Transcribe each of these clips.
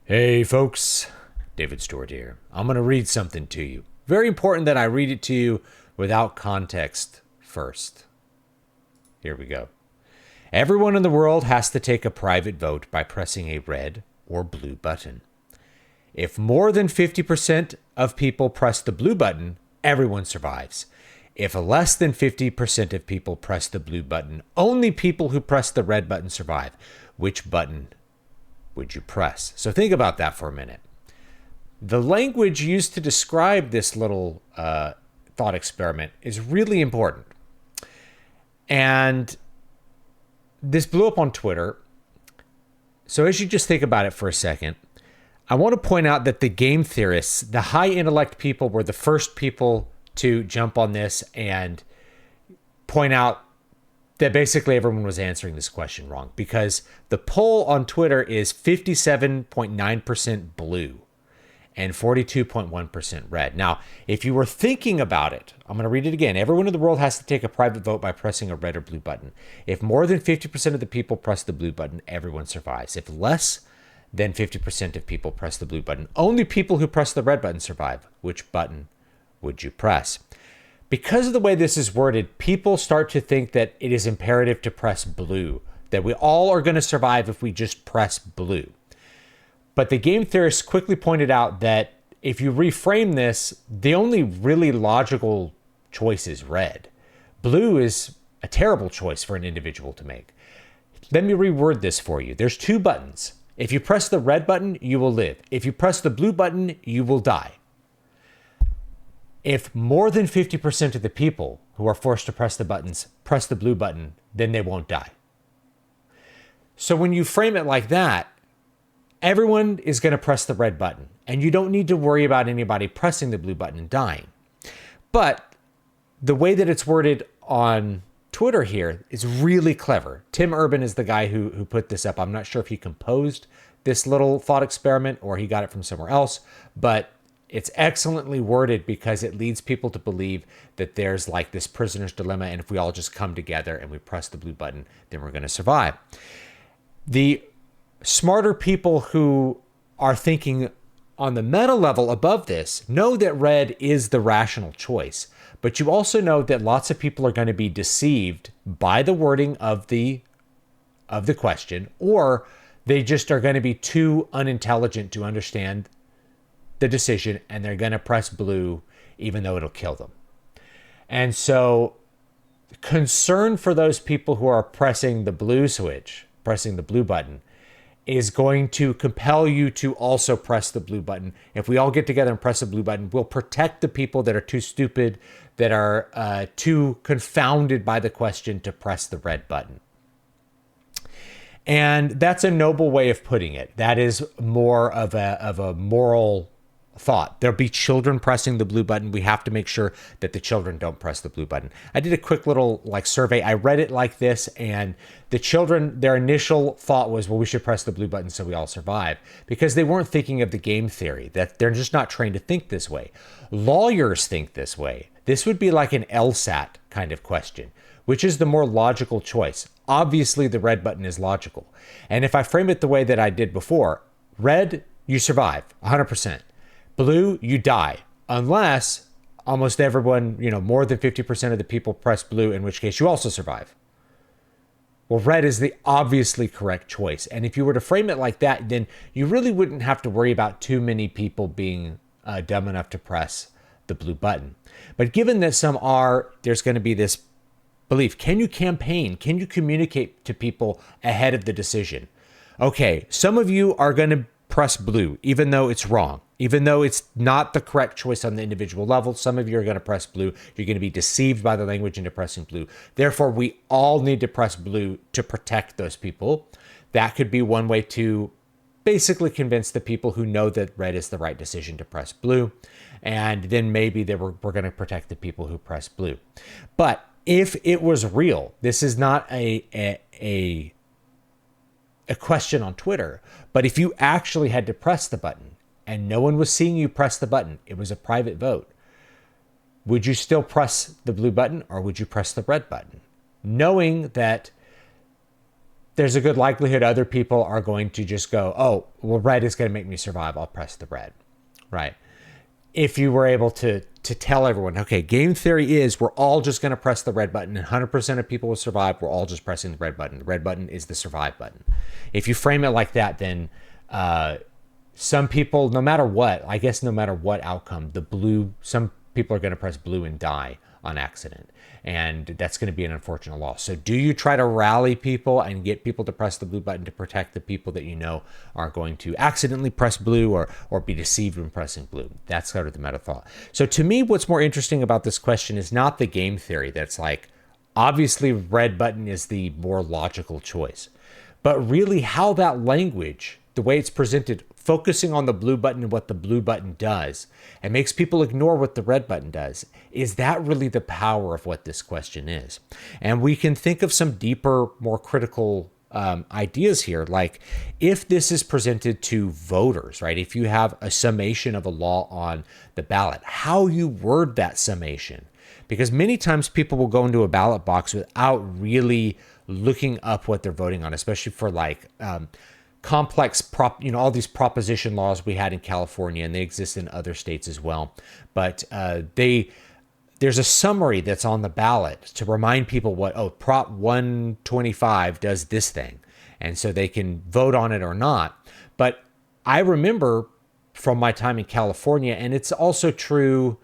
Hey folks, David Stewart here. I'm going to read something to you. Very important that I read it to you without context first. Here we go. Everyone in the world has to take a private vote by pressing a red or blue button. If more than 50% of people press the blue button, everyone survives. If less than 50% of people press the blue button, only people who press the red button survive. Which button would you press? So think about that for a minute. The language used to describe this little thought experiment is really important. And this blew up on Twitter. So as you just think about it for a second, I want to point out that the game theorists, the high intellect people, were the first people to jump on this and point out that basically everyone was answering this question wrong, because the poll on Twitter is 57.9% blue and 42.1% red. Now, if you were thinking about it, I'm going to read it again. Everyone in the world has to take a private vote by pressing a red or blue button. If more than 50% of the people press the blue button, everyone survives. If less than 50% of people press the blue button, only people who press the red button survive. Which button would you press? Because of the way this is worded, people start to think that it is imperative to press blue, that we all are going to survive if we just press blue. But the game theorists quickly pointed out that if you reframe this, the only really logical choice is red. Blue is a terrible choice for an individual to make. Let me reword this for you. There's two buttons. If you press the red button, you will live. If you press the blue button, you will die. If more than 50% of the people who are forced to press the buttons press the blue button, then they won't die. So when you frame it like that, everyone is going to press the red button, and you don't need to worry about anybody pressing the blue button and dying. But the way that it's worded on Twitter here is really clever. Tim Urban is the guy who put this up. I'm not sure if he composed this little thought experiment or he got it from somewhere else, but it's excellently worded because it leads people to believe that there's like this prisoner's dilemma, and if we all just come together and we press the blue button, then we're going to survive. The smarter people who are thinking on the meta level above this know that red is the rational choice, but you also know that lots of people are going to be deceived by the wording of the question, or they just are going to be too unintelligent to understand the decision, and they're going to press blue even though it'll kill them. And so concern for those people who are pressing the blue switch, pressing the blue button, is going to compel you to also press the blue button. If we all get together and press the blue button, we'll protect the people that are too stupid, that are too confounded by the question to press the red button. And that's a noble way of putting it. That is more of a moral thought. There'll be children pressing the blue button. We have to make sure that the children don't press the blue button. I did a quick little survey. I read it like this, and the children, their initial thought was, well, we should press the blue button so we all survive, because they weren't thinking of the game theory, that they're just not trained to think this way. Lawyers think this way. This would be like an LSAT kind of question. Which is the more logical choice? Obviously, the red button is logical. And if I frame it the way that I did before, red, you survive 100%. Blue, you die, unless almost everyone, more than 50% of the people press blue, in which case you also survive. Well, red is the obviously correct choice. And if you were to frame it like that, then you really wouldn't have to worry about too many people being dumb enough to press the blue button. But given that some are, there's going to be this belief. Can you campaign? Can you communicate to people ahead of the decision? Okay, some of you are going to press blue, even though it's wrong, even though it's not the correct choice on the individual level. Some of you are going to press blue. You're going to be deceived by the language into pressing blue. Therefore, we all need to press blue to protect those people. That could be one way to basically convince the people who know that red is the right decision to press blue. And then maybe we're going to protect the people who press blue. But if it was real, this is not a question on Twitter, but if you actually had to press the button and no one was seeing you press the button, it was a private vote, would you still press the blue button or would you press the red button? Knowing that there's a good likelihood other people are going to just go, oh, well, red is going to make me survive. I'll press the red, right? If you were able to tell everyone, okay, game theory is we're all just going to press the red button and 100% of people will survive. We're all just pressing the red button. The red button is the survive button. If you frame it like that, then some people, no matter what, I guess no matter what outcome, some people are going to press blue and die on accident. And that's going to be an unfortunate loss. So do you try to rally people and get people to press the blue button to protect the people that you know are going to accidentally press blue or be deceived when pressing blue? That's sort of the meta thought. So to me, what's more interesting about this question is not the game theory that's like, obviously red button is the more logical choice, but really how that language, the way it's presented, focusing on the blue button and what the blue button does and makes people ignore what the red button does. Is that really the power of what this question is? And we can think of some deeper, more critical ideas here. Like if this is presented to voters, right? If you have a summation of a law on the ballot, how you word that summation. Because many times people will go into a ballot box without really looking up what they're voting on, especially for like complex all these proposition laws we had in California, and they exist in other states as well. But there's a summary that's on the ballot to remind people Prop 125 does this thing, and so they can vote on it or not. But I remember from my time in California, and it's also true,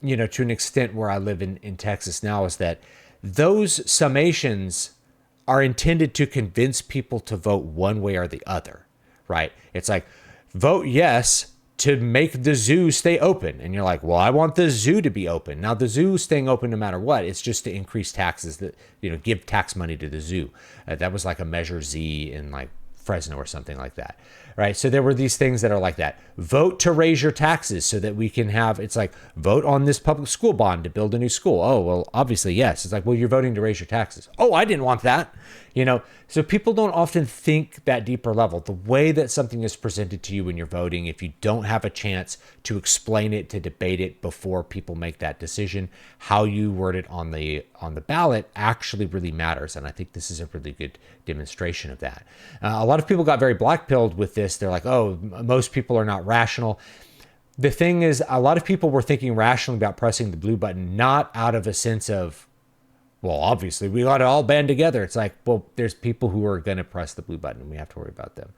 to an extent where I live in Texas now, is that those summations are intended to convince people to vote one way or the other, right? It's like, vote yes to make the zoo stay open. And you're like, well, I want the zoo to be open. Now, the zoo staying open no matter what, it's just to increase taxes, that give tax money to the zoo. That was like a Measure Z in like Fresno or something like that, right? So there were these things that are like that. Vote to raise your taxes so that we can have, it's like, vote on this public school bond to build a new school. Oh, well, obviously, yes. It's like, well, you're voting to raise your taxes. Oh, I didn't want that. So people don't often think that deeper level. The way that something is presented to you when you're voting, if you don't have a chance to explain it, to debate it before people make that decision, how you word it on the ballot actually really matters. And I think this is a really good demonstration of that. A lot of people got very black-pilled with this. They're like, oh, most people are not rational. The thing is, a lot of people were thinking rationally about pressing the blue button, not out of a sense of, well, obviously, we got to all band together. It's like, well, there's people who are going to press the blue button, and we have to worry about them.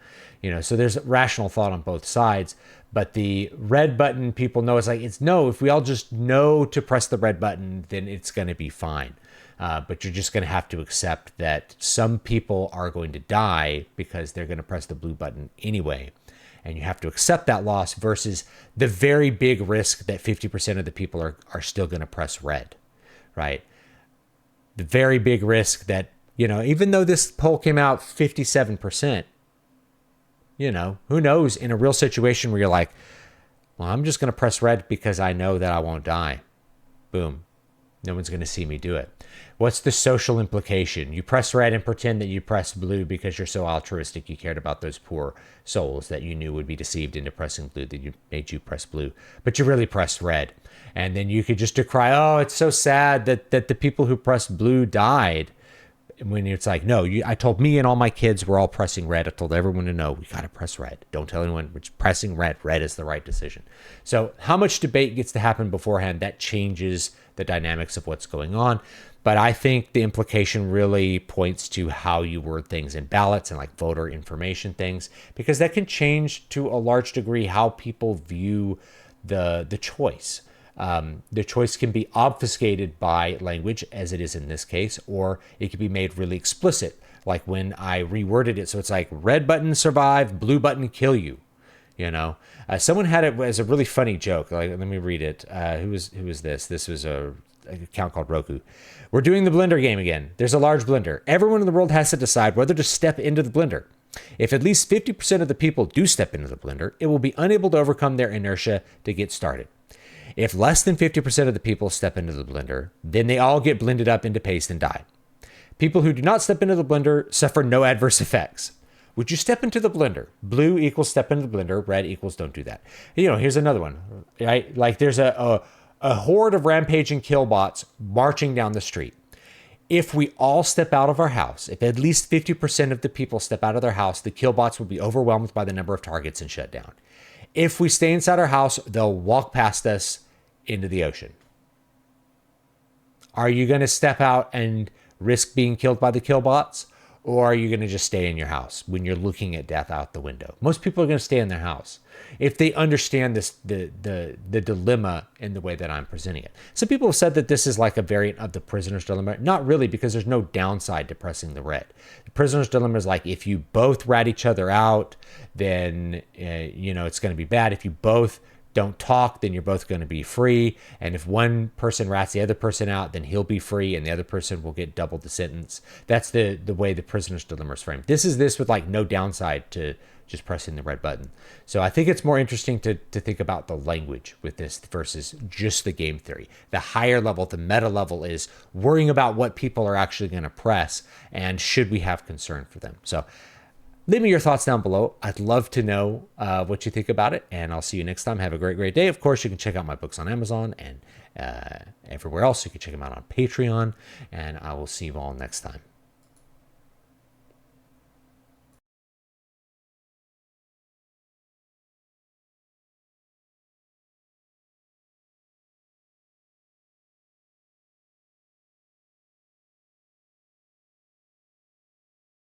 So there's rational thought on both sides. But the red button, people know, it's like, if we all just know to press the red button, then it's going to be fine. But you're just going to have to accept that some people are going to die because they're going to press the blue button anyway. And you have to accept that loss versus the very big risk that 50% of the people are still going to press red, right? The very big risk that, even though this poll came out 57%, who knows in a real situation where you're like, well, I'm just going to press red because I know that I won't die. Boom. No one's going to see me do it. What's the social implication? You press red and pretend that you press blue because you're so altruistic. You cared about those poor souls that you knew would be deceived into pressing blue, that you made you press blue, but you really pressed red. And then you could just decry, oh, it's so sad that the people who pressed blue died. When it's like, no, I told me and all my kids we're all pressing red. I told everyone to know we got to press red. Don't tell anyone we're pressing red. Red is the right decision. So how much debate gets to happen beforehand, that changes the dynamics of what's going on. But I think the implication really points to how you word things in ballots and like voter information things, because that can change to a large degree how people view the choice. The choice can be obfuscated by language, as it is in this case, or it can be made really explicit, like when I reworded it. So it's like red button survive, blue button kill you. Someone had it as a really funny joke. Like, let me read it. Who was this? This was an account called Roku. We're doing the blender game again. There's a large blender. Everyone in the world has to decide whether to step into the blender. If at least 50% of the people do step into the blender, it will be unable to overcome their inertia to get started. If less than 50% of the people step into the blender, then they all get blended up into paste and die. People who do not step into the blender suffer no adverse effects. Would you step into the blender? Blue equals step into the blender. Red equals don't do that. Here's another one, right? Like there's a horde of rampaging killbots marching down the street. If we all step out of our house, if at least 50% of the people step out of their house, the killbots will be overwhelmed by the number of targets and shut down. If we stay inside our house, they'll walk past us into the ocean. Are you going to step out and risk being killed by the killbots? Or are you going to just stay in your house when you're looking at death out the window? Most people are going to stay in their house if they understand this, the dilemma in the way that I'm presenting it. Some people have said that this is like a variant of the prisoner's dilemma. Not really, because there's no downside to pressing the red. The prisoner's dilemma is like, if you both rat each other out, then it's going to be bad. If you both don't talk, then you're both going to be free. And if one person rats the other person out, then he'll be free and the other person will get double the sentence. That's the way the prisoner's dilemma is framed. This is this with like no downside to just pressing the red button. So I think it's more interesting to think about the language with this versus just the game theory. The higher level, the meta level, is worrying about what people are actually going to press and should we have concern for them. So leave me your thoughts down below. I'd love to know what you think about it, and I'll see you next time. Have a great, great day. Of course, you can check out my books on Amazon and everywhere else. You can check them out on Patreon, and I will see you all next time.